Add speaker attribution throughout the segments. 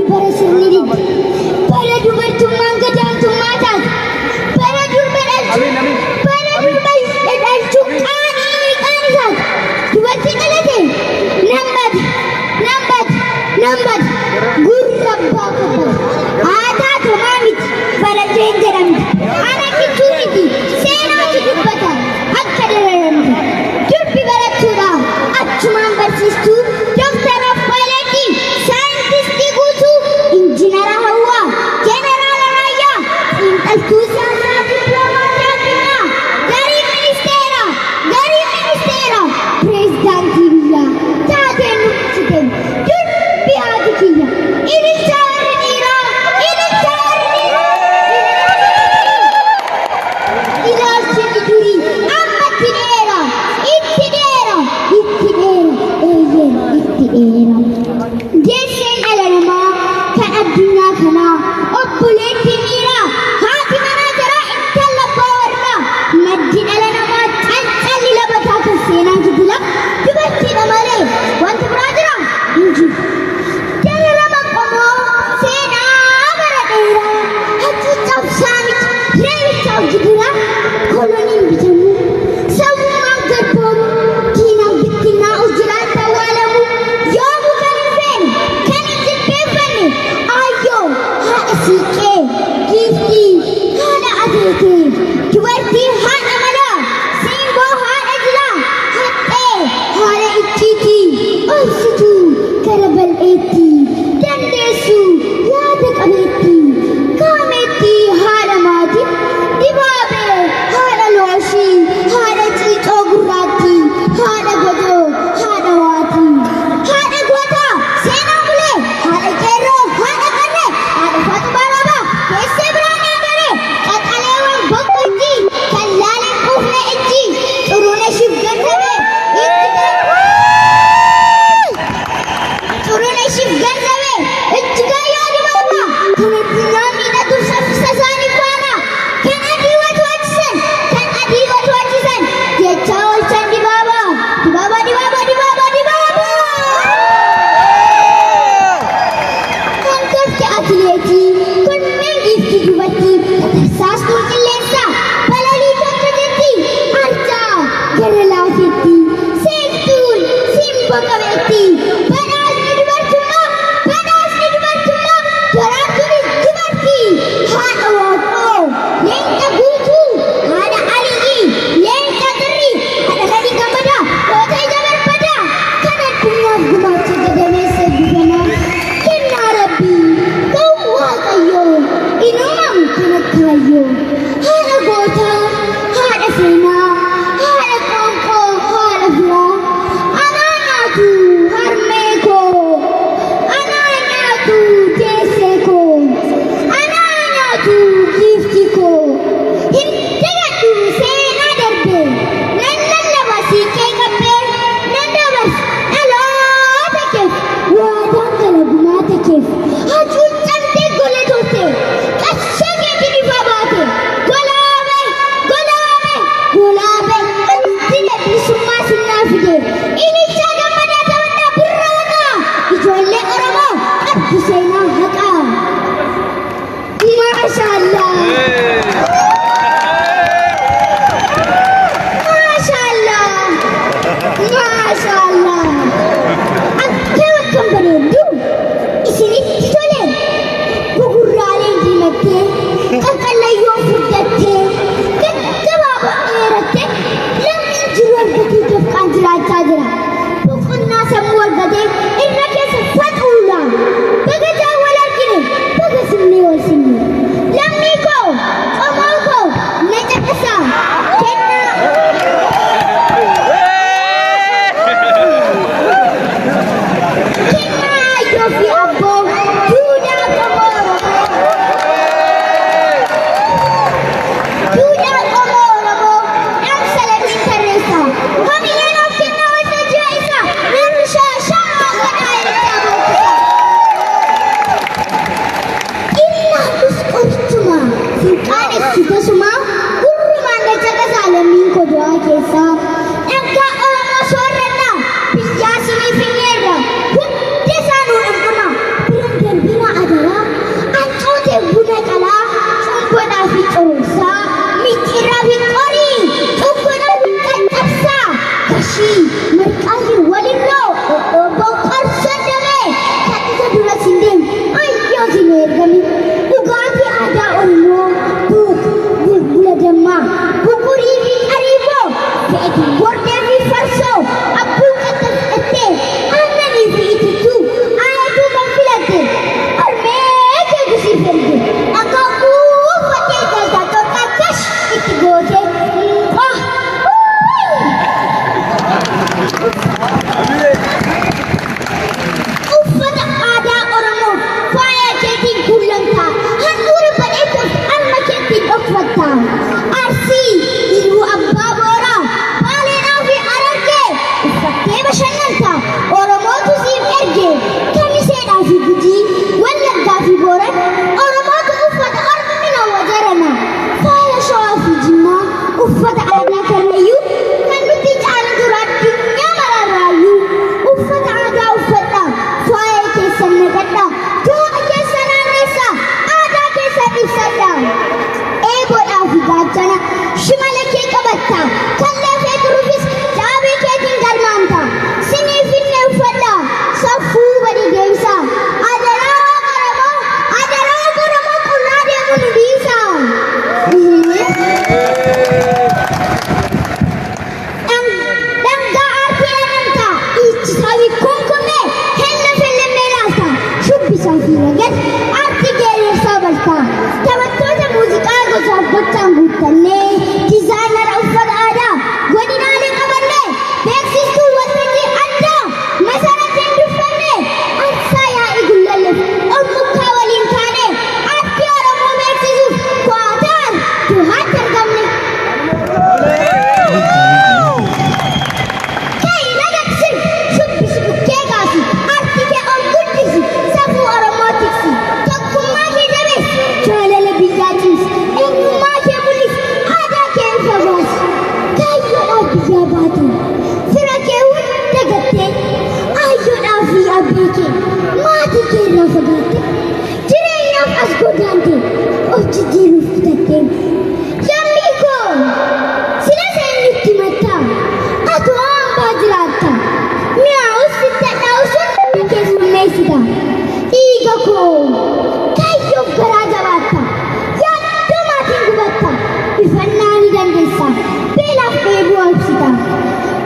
Speaker 1: bara sirni diddi. Bara dubartummaan gadaantummaa taate. Bara durba dhalchuu qaanii taate. Dubartii dhalate nan bade gurra abbaa qabbata. Aadaa tomaa miti baratteen jedhamti. Ana kichuu miti seenaatu dubbata akka dararamti. Durbi barattuudhaaf achumaan barsiistuu Dooktaraaf Paayileetii saayintistii guutuu injiinara hawwaa jeneraala raayyaa xiinxaltuu siyaasaa dippiloomaasii addunyaa gariin ministeera pireezidaantii biyyaa taateen nuffisite durbi haati kiyya ililcha warri dhiiraa ilaalchi durii amma itti dheera Deesseen dhala namaa kan addunyaa kanaa obboleettii miiraa haati manaa jaraa intala abbaa warraa maddi dhala namaa cancalli labataa kan seenaa jibila dubartiidha malee wanti biraa jira hin jiru. Dararama qomoo seenaa bara dheeraa hacuucaaf saamicha reebichaaf jibila koloniin bitamu sabummaan garboomu diinaan bittinnaa ujjiraan tawwaalamu yoomu kan feene kan hin jilbeeffanne ayyoo haadha siiqee giiftii haadha ateetee dubartii haadha malaa simboo haadha jilaa haxxee haadha icciitii obsituu gara bal'eettii dandeessuu yaada qabeettii kaameettii haadha maatii dibaabee haadha looshii haadha ciicoo gurraattii haadha godoo haadha waatii haadha gootaa seenaa bulee haadha qeerroo haadha qarree haadha faaxumaa roobaa keessee biraan yaadaree qaxaleewwan boqqojjii kan laaleen quufne ijjii xuruuna ishif garzabee itti gayyoo dibaabaa kan addunyaan miidhatuuf saffisa isaanii faana kan adii watu hojjisan jechaa oolchan dibaabaa. Kan tofte atileetii kunneen giiftii dubartii tatarsaastuu qilleensaa balalii tokkotetti arjaa gara laafetti seektuun simboo qabeetti badhaasni dubartummaa garaatuunis dubartii haadha waaqoo leenca guutuu haadha aliyii leenca xirrii haadha ladhi gammadaa goota ija barbadaa kan addunyaaf gumaacha gadameessa eebbifamaa kennaa rabbii ga'u waaqayyoo inumamu kan akkaayyoo haadha gootaa haadha seenaa haadha qoonqoo haadha biraa anaa nyaatu harmee koo anaa nyaatu deessee koo anaa nyaatu giiftii koo hin dagadhu seenaa darbee nan lallaba siiqee qabbee nan dabarsa dhaloota keef waadaan gala gumaata keef hacuuccamtee gola turte qashee keetiin ifa baate golaabee wanti leellisummaa sinnaa fide inichaa gammadaa taphataa birra waqaa ijoollee oromoo qabdu seenaa haqaa. Maashaallah. Akka bakkan bareeddu isinitti tole gugurraaleen diimattee qaqallayyoo furdattee gaggabaaboo dheerattee lammiin jiru argatee dafqaan jiraachaa jira. Boqonnaa sammuu argatee irra keessa faxuula. Baga jaawwal argine baga simnee wal simne. Lammii koo qomoo koo na caqasaa kennaa. Kennaa ayyoo fi abboo duudhaa qomoo Oromoo. Duudhaa qomoo Oromoo dhaamsa lammiin tarreessaa. Hamiyyaan of kennaa wasa jira isaa namni shaashaa godhaa farso abbuu qaqqatte annanii fi itittu ayatuu kan filatte ormee kee gusii ferge akka uuffattee galtaa tokkakkash itti goote uffata aadaa Oromoo faaya keetiin kuulamtaa handhuura badheetuuf alma keetiin dhokfattaa Arsii iluu abbaa booraa baaleenaa fi arargee uffattee bashannantaa Oromootu siif erge kamiseedhaa fi Gujii Wallaggaa fi Booran Oromootu uffata ormina wajarana faaya Shawaa fi Jimmaa uffata aadaa Karrayyuu kan nuti caalu dura addunyaa mararraayyuu uffata aadaa uffadhaa faaya keessan naqadhaa Dohaa keessa naanneessaa aadaa keessan ibsadhaa eeboodhaa fi gaachana shimala kee qabattaa kallee fee turuufis daabii keetiin galmaantaa sinii finne uffadhaa saffuu badii deebisaa adaraa Oromoo qullaa deemu nu dhiisaa dhangaa aartii amantaa dhiichisaa fi kunkummee henna fellemee laaltaa shubbisaa fi ragad aartii geerarsaa baltaa taphattoota muuziqaa gosaaf gochaan guuttannee diizaayinara uffata aadaa godinaalee qabannee beeksistuu waltajjii addaa masarateen duffannee arsaa yaa'ii gullalleef olmukkaa waliin taanee aartii Oromoo beeksisuuf Qatar Dohaatti argamne. Ka'ii lagaqsin shubbisi bukkee kaasi aartii kee ol guddisi safuu Oromoo tiksi tokkummaa kee jabeessi jaalala biyyaa ciisi eenyummaa kee mul'isi aadaa kee ifa baasi kaayyoodhaaf biyyaa baatan fira kee hunda gattee aayyoodhaa fi abbee kee maatii kee irraa fagaatte jireenyaaf as godaante of jijjiiruuf kutattee lammii koo sila seenyutti mattaa atoo hambaa jiraatta mi'aawus sitti hadhaa'u sun kees mul'eessita dhiiga koo kaayyoof garaa jabaatta yaaddoo maatiin gubatta ifannaa ni dandeessa beelaaf dheebuu obsita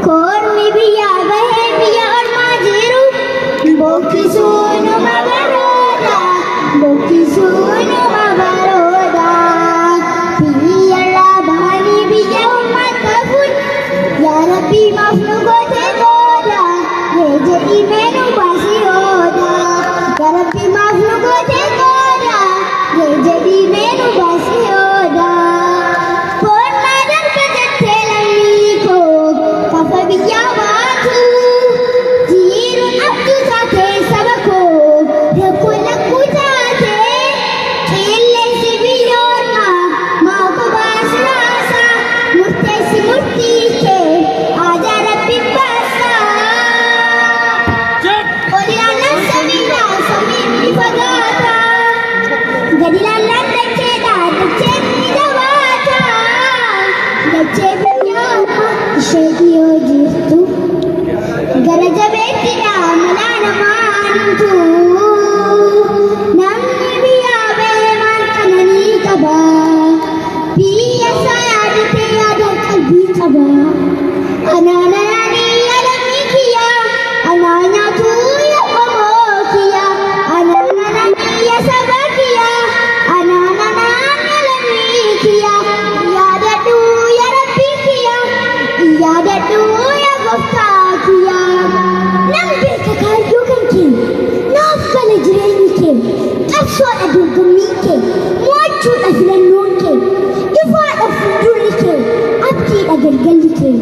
Speaker 1: koormi biyyaa bahee biyya ormaa jiru bokkisuu numa barooda biyyarraa bahanii biyya uummata fuun yaa rabbii maaf nu goote booda jedhii mee nu baasii hooda yaa rabbii maaf nu goote booda jedhii mee nu baasii hooda boonnaa darba jettee lammii koo kafa biyyaa baatu jiruun abduu taatee saba koo rakkoo lakkuu taatee qilleensi biyya ormaa maa kobaas raasaa murteessi murtii kee aadaa rabbiin baasaa ol ilaallaan samiidhaa samiin ni fagaataa gad ilaallaan dacheedhaa dacheen ni jabaataa dachee biyya ormaa ishee dhiyoo jirtu gara jabeettidhaa malaa namaantu namni biyyaa bahee maal qananii qaba biyya isaa yaadatee yaadaan qalbii qaba anaananii yalamii kiyya anaa nyaatuu yaqomoo kiyya anaananii yasaba kiyya anaananaan yalamii kiyya yaadadhu ya rabbii kiyya yaadadhu ya gooftaa kiyya nan beeka kaayyoo kan kee naaf gala jireenyi kee qabsoodha dorgommii kee mo'achuudha filannoon kee ifaadha fuuldurri kee abdiidha galgalli kee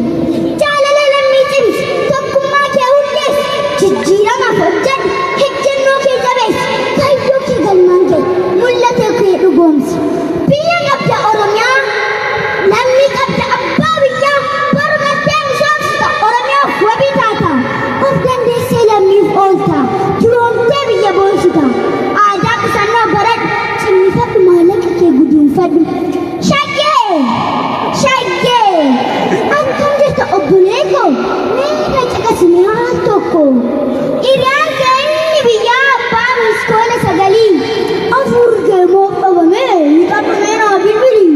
Speaker 1: jaalala lammii cimsi tokkummaa kee hundees jijjiiramaaf hojjedhu ejjennoo kee jabeessi kaayyoo kee galmaan kee mul'ata kee dhugoomsi biyya qabda Oromiyaa lammii qabda abbaa biyyaa barbaadee misoomsita Oromiyaaf wabii taata of dandeessee lammiif oolta duroomtee biyya boonsita aadaa qusannoo baradhu cimmifadhu maallaqa kee guduunfadhu shaggee akkam jirta obbolee koo meeshaa caqasime haal tokko iraan keenyi biyyaa abbaa miskoola sagalii afur geemoo qabame ni qabameenaa bilbilii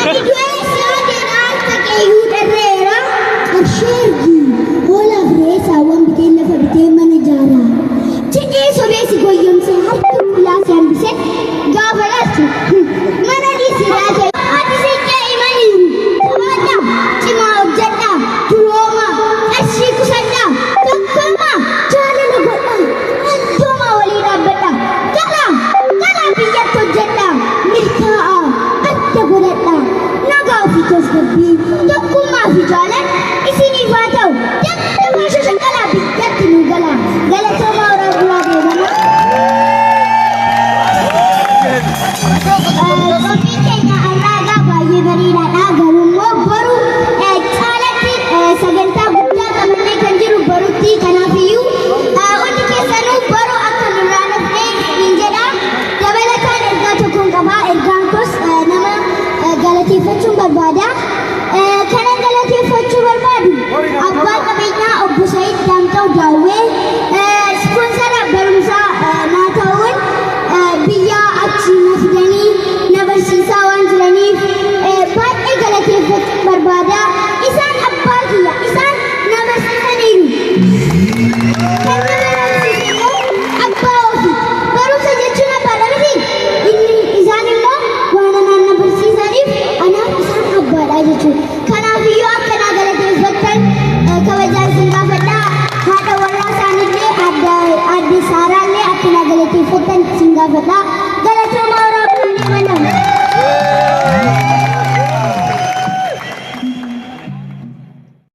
Speaker 1: ani du'ee siyaadeen al taqeeyyuu dharreera qarshee gaafadha.